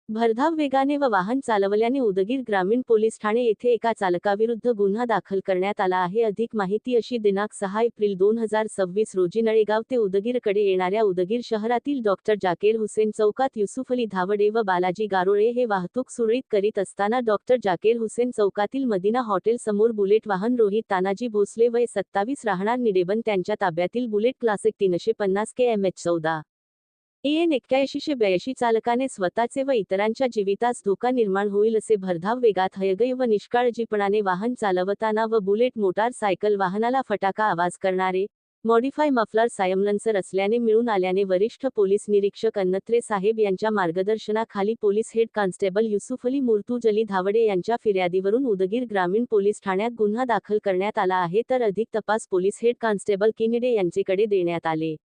भरधाव वेगाने वाहन चालवल्याने उदगीर ग्रामीण पोलीस ठाणे येथे एका चालकाविरुद्ध गुन्हा दाखल करण्यात आला आहे। अधिक माहिती अशी दिनांक 6 एप्रिल 2026 रोजी नळेगाव ते उदगीरकडे येणाऱ्या उदगीर शहरातील डॉक्टर जाकीर हुसेन चौकात युसुफ अली धावडे व बालाजी गारोळे हे वाहतूक सुरळीत करीत असताना डॉक्टर जाकीर हुसेन चौकातील मदिना हॉटेल समोर बुलेट वाहन रोहित तानाजी भोसले वय 27 राहणार निडेबन त्यांच्या ताब्यातील बुलेट क्लासिक 350 kmh 14 AN 8182 चालकाने स्वतःचे व इतरांच्या जीवितास धोका निर्माण होईल असे भरधाव वेगात हयगय व निष्काळजीपणाने वाहन चालवताना व बुलेट मोटार सायकल वाहनाला फटाका आवाज करणारे मॉडिफाय मफलर सायलेन्सर असल्याने मिळून आल्याने वरिष्ठ पोलीस निरीक्षक अन्नत्रे साहेब यांच्या मार्गदर्शनाखाली police head constable Yusuf Ali Murtuj Ali Dhawde यांच्या फिर्यादीवरून उदगीर ग्रामीण पोलीस ठाण्यात गुन्हा दाखल करण्यात आला आहे, तर अधिक तपास पोलीस हेड कॉन्स्टेबल किनिडे यांचेकडे देण्यात आले।